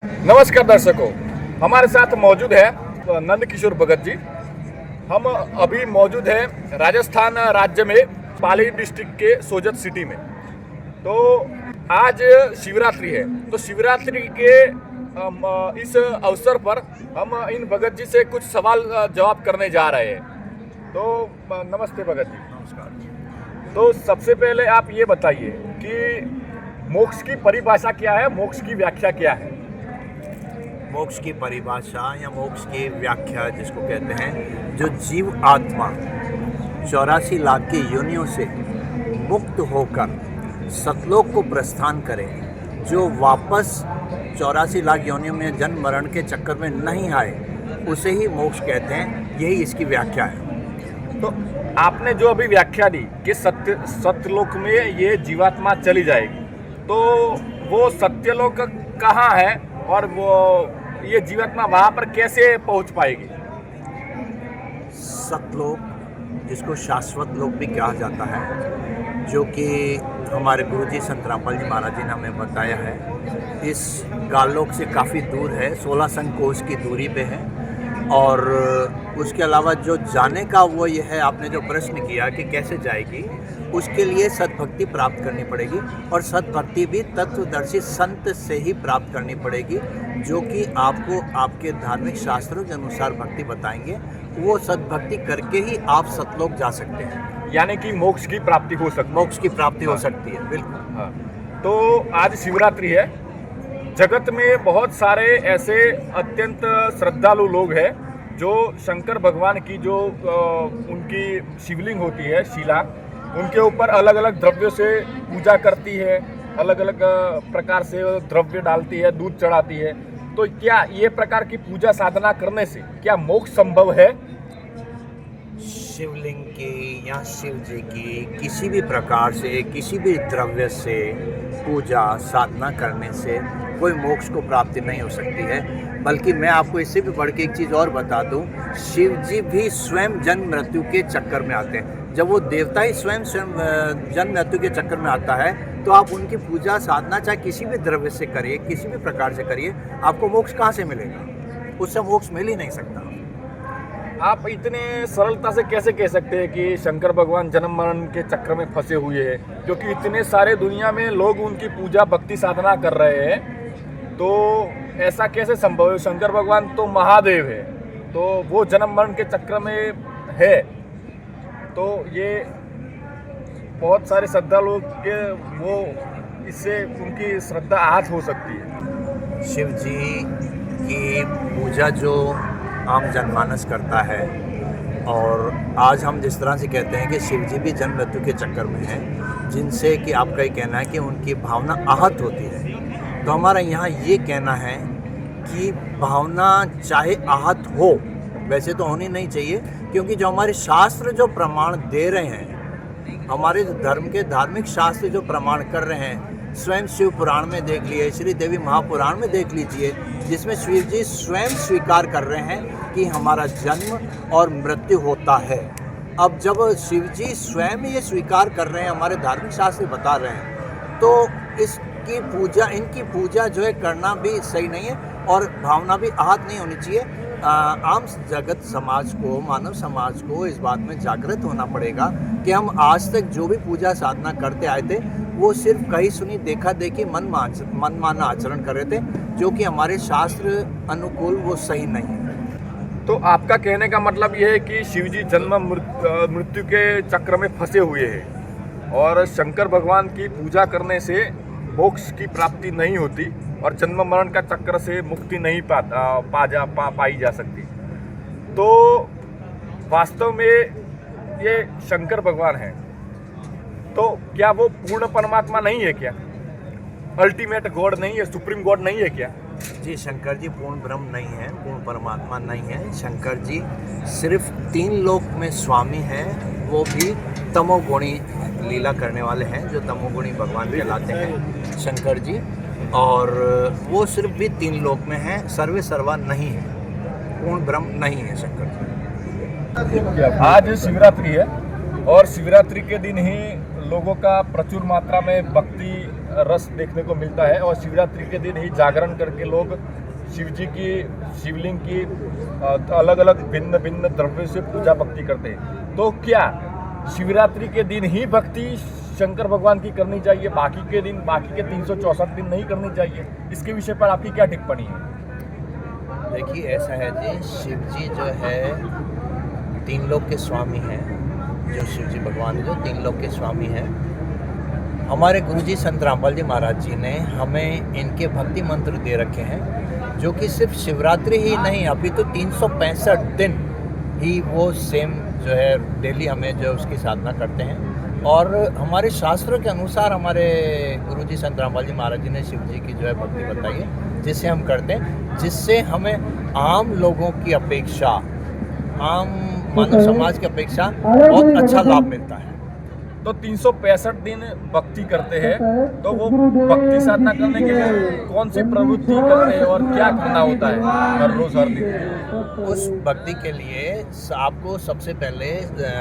नमस्कार दर्शकों, हमारे साथ मौजूद है नंद किशोर भगत जी। हम अभी मौजूद है राजस्थान राज्य में पाली डिस्ट्रिक्ट के सोजत सिटी में। तो आज शिवरात्रि है, तो शिवरात्रि के इस अवसर पर हम इन भगत जी से कुछ सवाल जवाब करने जा रहे हैं। तो नमस्ते भगत जी। नमस्कार। तो सबसे पहले आप ये बताइए कि मोक्ष की परिभाषा क्या है, मोक्ष की व्याख्या क्या है? मोक्ष की परिभाषा या मोक्ष की व्याख्या जिसको कहते हैं, जो जीव आत्मा 84 लाख की योनियों से मुक्त होकर सतलोक को प्रस्थान करे, जो वापस 84 लाख योनियों में जन्म मरण के चक्कर में नहीं आए, उसे ही मोक्ष कहते हैं। यही इसकी व्याख्या है। तो आपने जो अभी व्याख्या दी कि सत्यलोक में ये जीवात्मा चली जाएगी, तो वो सत्यलोक कहाँ है और वो ये जीवात्मा वहाँ पर कैसे पहुँच पाएगी? सतलोक, जिसको शाश्वत लोक भी कहा जाता है, जो कि हमारे गुरुजी संत रामपाल जी महाराज जी ने हमें बताया है, इस गालोक से काफ़ी दूर है, 16 संकोश की दूरी पे है। और उसके अलावा जो जाने का वो ये है, आपने जो प्रश्न किया कि कैसे जाएगी, उसके लिए सद्भक्ति प्राप्त करनी पड़ेगी। और सद्भक्ति भी तत्वदर्शी संत से ही प्राप्त करनी पड़ेगी, जो कि आपको आपके धार्मिक शास्त्रों के अनुसार भक्ति बताएंगे। वो सद्भक्ति करके ही आप सतलोक जा सकते हैं, यानी कि मोक्ष की प्राप्ति हो सकती है। मोक्ष की प्राप्ति हो सकती है, बिल्कुल। हाँ। तो आज शिवरात्रि है। जगत में बहुत सारे ऐसे अत्यंत श्रद्धालु लोग हैं जो शंकर भगवान की जो उनकी शिवलिंग होती है, शिला, उनके ऊपर अलग अलग द्रव्यों से पूजा करती है, अलग अलग प्रकार से द्रव्य डालती है, दूध चढ़ाती है। तो क्या ये प्रकार की पूजा साधना करने से क्या मोक्ष संभव है? शिवलिंग की या शिव जी की किसी भी प्रकार से, किसी भी द्रव्य से पूजा साधना करने से कोई मोक्ष को प्राप्ति नहीं हो सकती है। बल्कि मैं आपको इससे भी बढ़ के एक चीज़ और बता दूं, शिव जी भी स्वयं जन्म मृत्यु के चक्कर में आते हैं। जब वो देवता ही स्वयं जन्म मृत्यु के चक्कर में आता है, तो आप उनकी पूजा साधना चाहे किसी भी द्रव्य से करिए, किसी भी प्रकार से करिए, आपको मोक्ष कहाँ से मिलेगा? उससे मोक्ष मिल ही नहीं सकता। आप इतने सरलता से कैसे कह सकते हैं कि शंकर भगवान जन्म मरण के चक्र में फंसे हुए हैं, क्योंकि इतने सारे दुनिया में लोग उनकी पूजा भक्ति साधना कर रहे हैं? तो ऐसा कैसे संभव है? शंकर भगवान तो महादेव है, तो वो जन्म मरण के चक्र में है, तो ये बहुत सारे श्रद्धालु के वो इससे उनकी श्रद्धा आहत हो सकती है। शिव जी की पूजा जो आम जनमानस करता है, और आज हम जिस तरह से कहते हैं कि शिव जी भी जन्म मृत्यु के चक्कर में हैं, जिनसे कि आपका ये कहना है कि उनकी भावना आहत होती है, तो हमारा यहाँ ये कहना है कि भावना चाहे आहत हो, वैसे तो होनी नहीं चाहिए, क्योंकि जो हमारे शास्त्र जो प्रमाण दे रहे हैं, हमारे धर्म के धार्मिक शास्त्र जो प्रमाण कर रहे हैं, स्वयं शिव पुराण में देख लिए, श्री देवी महापुराण में देख लीजिए, जिसमें शिव जी स्वयं स्वीकार कर रहे हैं कि हमारा जन्म और मृत्यु होता है। अब जब शिव जी स्वयं ये स्वीकार कर रहे हैं, हमारे धार्मिक शास्त्र बता रहे हैं, तो इसकी पूजा, इनकी पूजा जो है करना भी सही नहीं है, और भावना भी आहत नहीं होनी चाहिए। आम जगत समाज को, मानव समाज को इस बात में जागृत होना पड़ेगा कि हम आज तक जो भी पूजा साधना करते आए थे, वो सिर्फ कही सुनी देखा देखी मनमाना आचरण कर रहे थे, जो कि हमारे शास्त्र अनुकूल वो सही नहीं है। तो आपका कहने का मतलब यह है कि शिव जी जन्म मृत्यु के चक्र में फंसे हुए हैं, और शंकर भगवान की पूजा करने से मोक्ष की प्राप्ति नहीं होती, और जन्म मरण का चक्र से मुक्ति नहीं पाई जा सकती। तो वास्तव में ये शंकर भगवान है, तो क्या वो पूर्ण परमात्मा नहीं है? क्या अल्टीमेट गॉड नहीं है, सुप्रीम गॉड नहीं है क्या? जी, शंकर जी पूर्ण ब्रह्म नहीं है, पूर्ण परमात्मा नहीं है। शंकर जी सिर्फ 3 लोक में स्वामी हैं, वो भी तमोगुणी लीला करने वाले हैं, जो तमोगुणी भगवान कहलाते हैं शंकर जी। और वो सिर्फ भी 3 लोक में हैं, सर्वे सर्वा नहीं है, पूर्ण ब्रह्म नहीं है शंकर जी। आज शिवरात्रि है, और शिवरात्रि के दिन ही लोगों का प्रचुर मात्रा में भक्ति रस देखने को मिलता है और शिवरात्रि के दिन ही जागरण करके लोग शिव जी की शिवलिंग की अलग अलग भिन्न भिन्न द्रव्यों से पूजा भक्ति करते हैं। तो क्या शिवरात्रि के दिन ही भक्ति शंकर भगवान की करनी चाहिए, बाकी के दिन, बाकी के 364 दिन नहीं करनी चाहिए? इसके विषय पर आपकी क्या टिप्पणी है? देखिए, ऐसा है जी, शिव जी जो है तीन लोक के स्वामी हैं। जो शिव जी भगवान जो तीन लोक के स्वामी हैं, हमारे गुरुजी संत रामपाल जी महाराज जी ने हमें इनके भक्ति मंत्र दे रखे हैं, जो कि सिर्फ शिवरात्रि ही नहीं, अभी तो 365 दिन ही वो सेम जो है डेली हमें जो उसकी साधना करते हैं। और हमारे शास्त्रों के अनुसार हमारे गुरुजी संत रामपाल जी महाराज जी ने शिव जी की जो है भक्ति बताई है, जिसे हम करते हैं, जिससे हमें आम लोगों की अपेक्षा, आम मानव समाज की अपेक्षा बहुत अच्छा लाभ मिलता है। तो 365 दिन भक्ति करते हैं, तो वो भक्ति साधना करने के लिए कौन सी प्रवृत्ति करते हैं और क्या करना होता है हर रोज हर दिन? उस भक्ति के लिए आपको सबसे पहले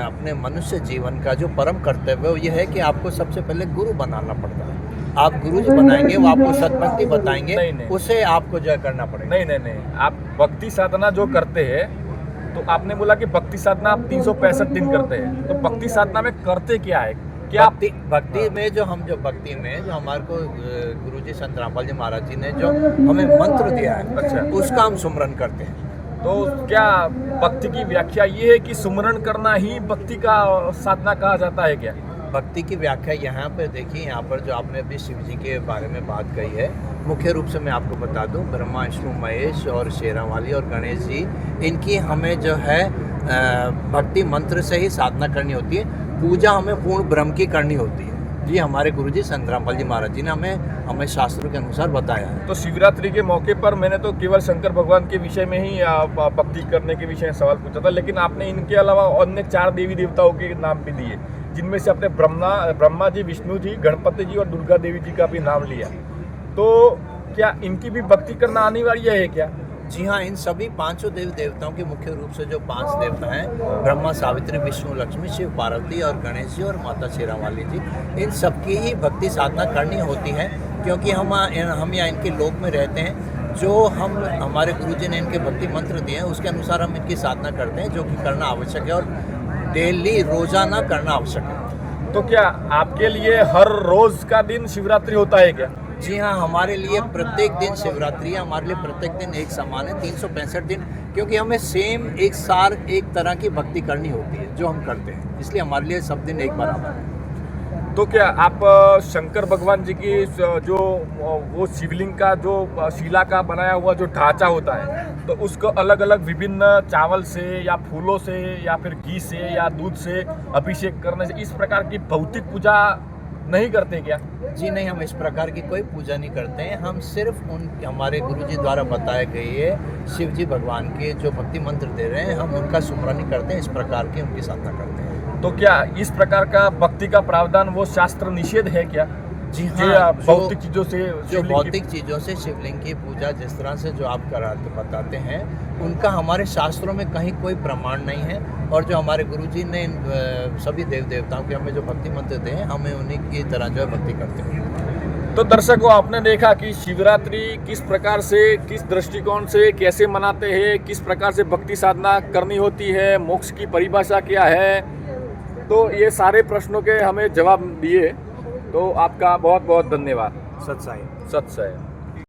अपने मनुष्य जीवन का जो परम कर्तव्य है, ये है कि आपको सबसे पहले गुरु बनाना पड़ता है। आप गुरु जी बनाएंगे, वो आपको सत्भक्ति बताएंगे, नहीं। उसे आपको जो है करना पड़ेगा। नहीं, आप भक्ति साधना जो करते हैं, तो आपने बोला कि भक्ति साधना आप 365 दिन करते हैं, तो भक्ति साधना में करते क्या है? क्या भक्ति में जो भक्ति में जो हमारे को गुरुजी संत रामपाल जी महाराज जी ने जो हमें मंत्र दिया है, अच्छा, उसका हम सुमरन करते हैं। तो क्या भक्ति की व्याख्या ये है कि सुमरन करना ही भक्ति का साधना कहा जाता है क्या? भक्ति की व्याख्या यहाँ पर देखिए, यहाँ पर जो आपने अभी शिव जी के बारे में बात कही है, मुख्य रूप से मैं आपको बता दूं, ब्रह्मा विष्णु महेश और शेरावाली और गणेश जी, इनकी हमें जो है भक्ति मंत्र से ही साधना करनी होती है। पूजा हमें पूर्ण ब्रह्म की करनी होती है। जी, हमारे गुरुजी संत रामपाल जी महाराज जी ने हमें शास्त्रों के अनुसार बताया है। तो शिवरात्रि के मौके पर मैंने तो केवल शंकर भगवान के विषय में ही भक्ति करने के विषय में सवाल पूछा था, लेकिन आपने इनके अलावा अन्य 4 देवी देवताओं के नाम भी दिए, जिनमें से अपने ब्रह्मा जी, विष्णु जी, गणपति जी और दुर्गा देवी जी का भी नाम लिया। तो क्या इनकी भी भक्ति करना अनिवार्य है क्या? जी हाँ, इन सभी 5 देवी देवताओं के मुख्य रूप से जो 5 देवता हैं, ब्रह्मा, सावित्री, विष्णु, लक्ष्मी, शिव, पार्वती और गणेश जी और माता शेरावाली जी, इन सबकी ही भक्ति साधना करनी होती है, क्योंकि हम यहाँ इनके लोक में रहते हैं। जो हमारे गुरुजी ने इनके भक्ति मंत्र दिए हैं, उसके अनुसार हम इनकी साधना करते हैं, जो कि करना आवश्यक है और डेली रोजाना करना आवश्यक है। तो क्या आपके लिए हर रोज का दिन शिवरात्रि होता है क्या? जी हाँ, हमारे लिए प्रत्येक दिन शिवरात्रि है, हमारे लिए प्रत्येक दिन एक समान है, 365 दिन, क्योंकि हमें सेम एक सार एक तरह की भक्ति करनी होती है जो हम करते हैं, इसलिए हमारे लिए सब दिन एक बराबर है। तो क्या आप शंकर भगवान जी की जो वो शिवलिंग का जो शिला का बनाया हुआ जो ढांचा होता है, तो उसको अलग अलग विभिन्न चावल से या फूलों से या फिर घी से या दूध से अभिषेक करने से, इस प्रकार की भौतिक पूजा नहीं करते क्या? जी नहीं, हम इस प्रकार की कोई पूजा नहीं करते हैं। हम सिर्फ हमारे गुरुजी द्वारा बताए गए शिव जी भगवान के जो भक्ति मंत्र दे रहे हैं, हम उनका सुमरन ही करते हैं, इस प्रकार की उनकी साधना करते हैं। तो क्या इस प्रकार का भक्ति का प्रावधान वो शास्त्र निषेध है क्या? जी हाँ, भौतिक चीजों से, जो भौतिक चीज़ों से शिवलिंग की पूजा जिस तरह से जो आप बताते हैं, उनका हमारे शास्त्रों में कहीं कोई प्रमाण नहीं है। और जो हमारे गुरुजी ने सभी देव देवताओं के हमें जो भक्ति मंत्र दे हैं, हमें उन्हीं की तरह जो है भक्ति करते हैं। तो दर्शकों, आपने देखा कि शिवरात्रि किस प्रकार से, किस दृष्टिकोण से कैसे मनाते हैं, किस प्रकार से भक्ति साधना करनी होती है, मोक्ष की परिभाषा क्या है, तो ये सारे प्रश्नों के हमें जवाब दिए। तो आपका बहुत बहुत धन्यवाद। सत्साई। सत्साई।